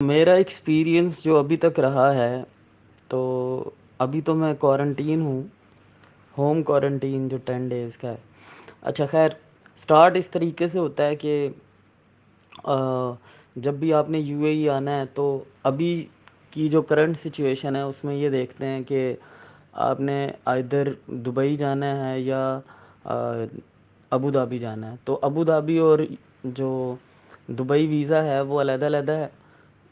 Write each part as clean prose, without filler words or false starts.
میرا ایکسپیرینس جو ابھی تک رہا ہے، تو ابھی تو میں کوارنٹین ہوں، ہوم کوارنٹین جو 10 days کا ہے۔ اچھا خیر، سٹارٹ اس طریقے سے ہوتا ہے کہ جب بھی آپ نے یو اے ای آنا ہے تو ابھی کی جو کرنٹ سچویشن ہے اس میں یہ دیکھتے ہیں کہ آپ نے آئدر دبئی جانا ہے یا ابو دھابی جانا ہے۔ تو ابو دھابی اور جو دبئی ویزا ہے وہ علیحدہ علیحدہ ہے۔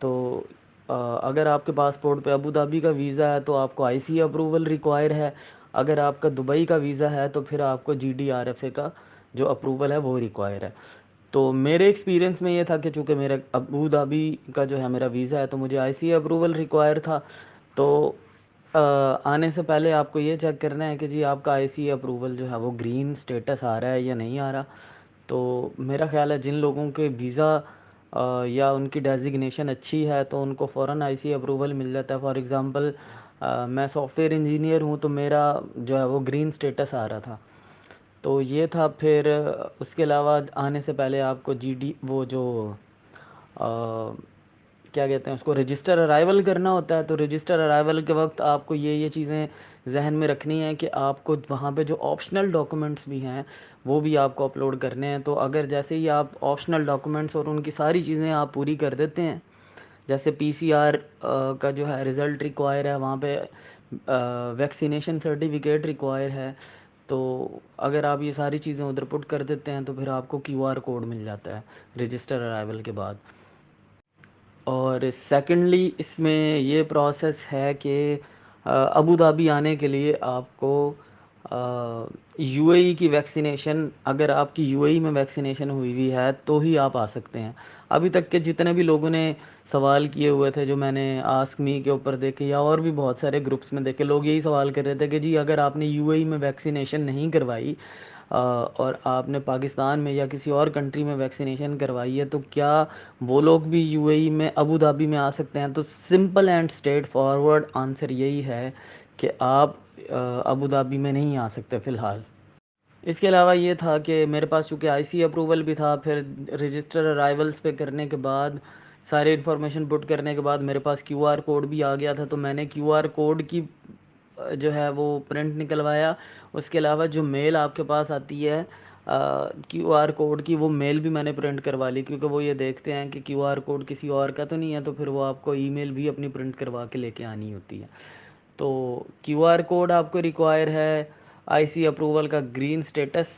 تو اگر آپ کے پاسپورٹ پہ ابو دھابی کا ویزا ہے تو آپ کو آئی سی اپروول ریکوائر ہے۔ اگر آپ کا دبئی کا ویزا ہے تو پھر آپ کو G D R F A کا جو اپروول ہے وہ ریکوائر ہے۔ تو میرے ایکسپیرینس میں یہ تھا کہ چونکہ میرا ابو دھابی کا جو ہے میرا ویزا ہے تو مجھے آئی سی اپروول ریکوائر تھا۔ تو آنے سے پہلے آپ کو یہ چیک کرنا ہے کہ جی آپ کا آئی سی اپروول جو ہے وہ گرین سٹیٹس آ رہا ہے یا نہیں آ رہا۔ تو میرا خیال ہے جن لوگوں کے ویزا یا ان کی ڈیزگنیشن اچھی ہے تو ان کو فوراً آئی سی اپروول مل جاتا ہے۔ فار ایگزامپل میں سافٹ ویئر انجینئر ہوں تو میرا جو ہے وہ گرین سٹیٹس آ رہا تھا۔ تو یہ تھا۔ پھر اس کے علاوہ آنے سے پہلے آپ کو وہ جو کیا کہتے ہیں اس کو رجسٹر ارائیول کرنا ہوتا ہے۔ تو رجسٹر ارائیول کے وقت آپ کو یہ چیزیں ذہن میں رکھنی ہیں کہ آپ کو وہاں پہ جو آپشنل ڈاکومنٹس بھی ہیں وہ بھی آپ کو اپلوڈ کرنے ہیں۔ تو اگر جیسے ہی آپ آپشنل ڈاکومنٹس اور ان کی ساری چیزیں آپ پوری کر دیتے ہیں، جیسے پی سی آر کا جو ہے رزلٹ ریکوائر ہے، وہاں پہ ویکسینیشن سرٹیفکیٹ ریکوائر ہے، تو اگر آپ یہ ساری چیزیں ادھر پٹ کر دیتے ہیں تو پھر آپ کو کیو آر کوڈ مل جاتا ہے رجسٹر ارائیول کے بعد۔ اور سیکنڈلی اس میں یہ پروسیس ہے کہ ابو دھابی آنے کے لیے آپ کو یو اے ای کی ویکسینیشن، اگر آپ کی یو اے ای میں ویکسینیشن ہوئی ہے تو ہی آپ آ سکتے ہیں۔ ابھی تک کے جتنے بھی لوگوں نے سوال کیے ہوئے تھے، جو میں نے آسک می کے اوپر دیکھے یا اور بھی بہت سارے گروپس میں دیکھے، لوگ یہی سوال کر رہے تھے کہ جی اگر آپ نے یو اے ای میں ویکسینیشن نہیں کروائی اور آپ نے پاکستان میں یا کسی اور کنٹری میں ویکسینیشن کروائی ہے تو کیا وہ لوگ بھی یو اے ای میں ابو دھابی میں آ سکتے ہیں؟ تو simple and straight forward answer یہی ہے کہ آپ ابو دھابی میں نہیں آ سکتے فی الحال۔ اس کے علاوہ یہ تھا کہ میرے پاس چونکہ آئی سی اپروول بھی تھا، پھر رجسٹر ارائیولس پہ کرنے کے بعد سارے انفارمیشن پٹ کرنے کے بعد میرے پاس کیو آر کوڈ بھی آ گیا تھا، تو میں نے کیو آر کوڈ کی جو ہے وہ پرنٹ نکلوایا۔ اس کے علاوہ جو میل آپ کے پاس آتی ہے کیو آر کوڈ کی، وہ میل بھی میں نے پرنٹ کروا لی، کیونکہ وہ یہ دیکھتے ہیں کہ کیو آر کوڈ کسی اور کا تو نہیں ہے، تو پھر وہ آپ کو ای میل بھی اپنی پرنٹ کروا کے لے کے آنی ہوتی ہے۔ تو کیو آر کوڈ آپ کو ریکوائر ہے، آئی سی اپروول کا گرین سٹیٹس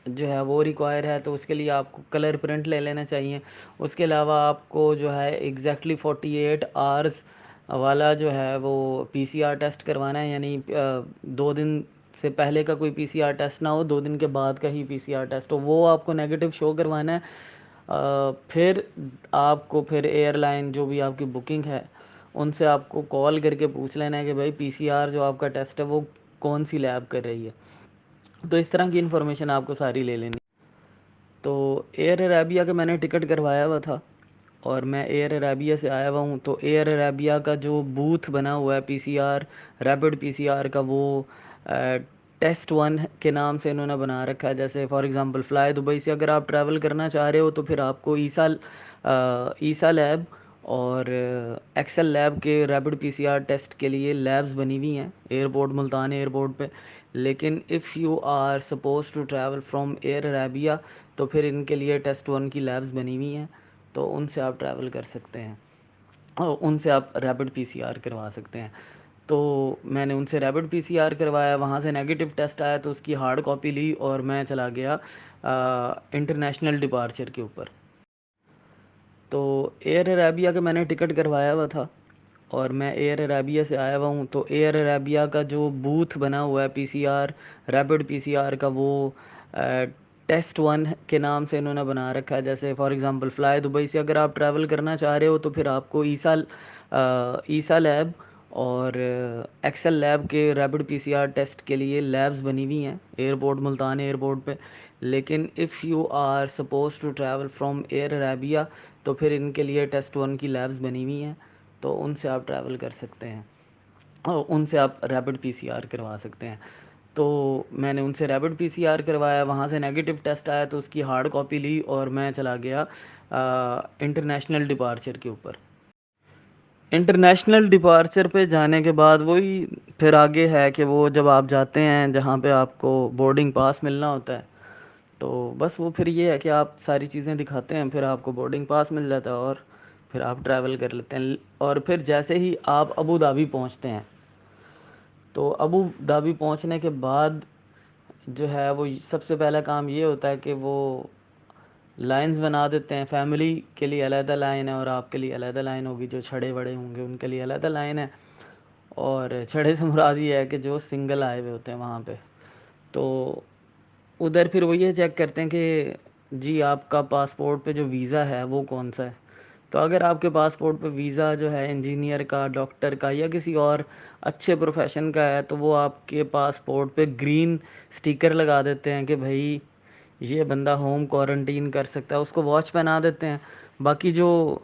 جو ہے وہ ریکوائر ہے، تو اس کے لیے آپ کو کلر پرنٹ لے لینا چاہیے۔ اس کے علاوہ آپ کو جو ہے ایگزیکٹلی 48 آورز والا جو ہے وہ پی سی آر ٹیسٹ کروانا ہے، یعنی 2 دن سے پہلے کا کوئی پی سی آر ٹیسٹ نہ ہو، 2 دن کے بعد کا ہی پی سی آر ٹیسٹ ہو، وہ آپ کو نیگیٹو شو کروانا ہے۔ پھر آپ کو پھر ایئر لائن جو بھی آپ کی بکنگ ہے ان سے آپ کو کال کر کے پوچھ لینا ہے کہ بھائی پی سی آر جو آپ کا ٹیسٹ ہے وہ کون سی لیب کر رہی ہے۔ تو اس طرح کی انفارمیشن آپ کو ساری لے لینی۔ تو ایئر عربیہ کا میں نے ٹکٹ کروایا ہوا تھا اور میں ایئر عربیہ سے آیا ہوا ہوں۔ تو ایئر عربیہ کا جو بوتھ بنا ہوا ہے پی سی آر، ریپڈ پی سی آر کا، وہ ٹیسٹ 1 کے نام سے انہوں نے بنا رکھا ہے۔ جیسے فار ایگزامپل فلائی دبئی سے اگر آپ ٹریول کرنا چاہ رہے ہو تو پھر آپ کو ایسا لیب اور ایکسل لیب کے ریپڈ پی سی آر ٹیسٹ کے لیے لیبز بنی ہوئی ہیں ایئرپورٹ ملتان ایئرپورٹ پہ۔ لیکن if you are suppose to travel from Air Arabia تو پھر ان کے لیے ٹیسٹ 1 کی لیبز بنی ہوئی ہیں، تو ان سے آپ ٹریول کر سکتے ہیں اور ان سے آپ ریپڈ پی سی آر کروا سکتے ہیں۔ تو میں نے ان سے ریپڈ پی سی آر کروایا، وہاں سے نیگیٹو ٹیسٹ آیا تو اس کی ہارڈ کاپی لی اور میں چلا گیا انٹرنیشنل ڈپارچر کے اوپر۔ تو ایئر عربیہ کا میں نے ٹکٹ کروایا ہوا تھا اور میں ایئر عربیہ سے آیا ہوا ہوں۔ تو ایئر عربیہ کا جو بوتھ بنا ہوا ہے پی سی آر، ریپڈ پی سی آر کا، وہ ٹیسٹ 1 کے نام سے انہوں نے بنا رکھا ہے۔ جیسے فار ایگزامپل فلائی دبئی سے اگر آپ ٹریول کرنا چاہ رہے ہو تو پھر آپ کو ایسا لیب اور ایکسل لیب کے ریپڈ پی سی آر ٹیسٹ کے لیے لیبز بنی ہوئی ہیں ایئرپورٹ ملتان ایئرپورٹ پہ۔ لیکن if you are suppose to travel from Air Arabia تو پھر ان کے لیے ٹیسٹ 1 کی لیبز بنی ہوئی ہیں، تو ان سے آپ ٹریول کر سکتے ہیں اور ان سے آپ ریپڈ پی سی آر کروا سکتے ہیں۔ تو میں نے ان سے ریپڈ پی سی آر کروایا، وہاں سے نیگیٹو ٹیسٹ آیا تو اس کی ہارڈ کاپی لی اور میں چلا گیا انٹرنیشنل ڈپارچر کے اوپر۔ انٹرنیشنل ڈپارچر پہ جانے کے بعد وہی پھر آگے ہے کہ وہ جب آپ جاتے ہیں جہاں پہ آپ کو بورڈنگ پاس ملنا ہوتا ہے، تو بس وہ پھر یہ ہے کہ آپ ساری چیزیں دکھاتے ہیں، پھر آپ کو بورڈنگ پاس مل جاتا ہے اور پھر آپ ٹریول کر لیتے ہیں۔ اور پھر جیسے ہی آپ ابو دھابی پہنچتے ہیں، تو ابو دھابی پہنچنے کے بعد جو ہے وہ سب سے پہلا کام یہ ہوتا ہے کہ وہ لائنز بنا دیتے ہیں، فیملی کے لیے علیحدہ لائن ہے اور آپ کے لیے علیحدہ لائن ہوگی، جو چھڑے بڑے ہوں گے ان کے لیے علیحدہ لائن ہے، اور چھڑے سے مراد یہ ہے کہ جو سنگل آئے ہوئے ہوتے ہیں وہاں پہ، تو ادھر پھر وہ یہ چیک کرتے ہیں کہ جی آپ کا پاسپورٹ پہ جو ویزا ہے وہ کون سا ہے۔ تو اگر آپ کے پاسپورٹ پہ ویزا جو ہے انجینئر کا، ڈاکٹر کا یا کسی اور اچھے پروفیشن کا ہے، تو وہ آپ کے پاسپورٹ پہ گرین سٹیکر لگا دیتے ہیں کہ بھائی یہ بندہ ہوم کوارنٹین کر سکتا ہے، اس کو واچ پہنا دیتے ہیں۔ باقی جو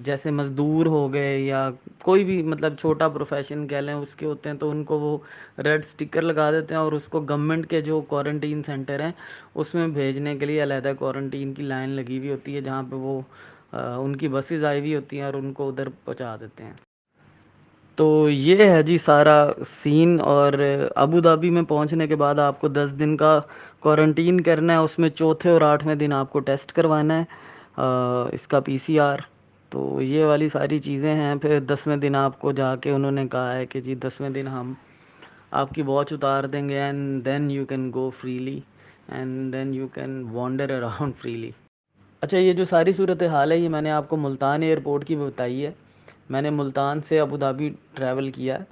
جیسے مزدور ہو گئے یا کوئی بھی مطلب چھوٹا پروفیشن کہہ لیں اس کے ہوتے ہیں، تو ان کو وہ ریڈ سٹیکر لگا دیتے ہیں اور اس کو گورنمنٹ کے جو کوارنٹین سینٹر ہیں اس میں بھیجنے کے لیے علیحدہ کوارنٹین کی لائن لگی ہوئی ہوتی ہے، جہاں پہ وہ ان کی بسز آئی ہوئی ہوتی ہیں اور ان کو ادھر پہنچا دیتے ہیں۔ تو یہ ہے جی سارا سین، اور ابو دھابی میں پہنچنے کے بعد آپ کو 10 دن کا کوارنٹین کرنا ہے، اس میں چوتھے اور 8ویں دن آپ کو ٹیسٹ کروانا ہے اس کا PCR۔ تو یہ والی ساری چیزیں ہیں۔ پھر 10ویں دن آپ کو جا کے انہوں نے کہا ہے کہ جی 10ویں دن ہم آپ کی واچ اتار دیں گے، and then you can go freely and then you can wander around freely. اچھا، یہ جو ساری صورتحال ہے یہ میں نے آپ کو ملتان ایئرپورٹ کی بتائی ہے۔ میں نے ملتان سے ابو دھابی ٹریول کیا ہے،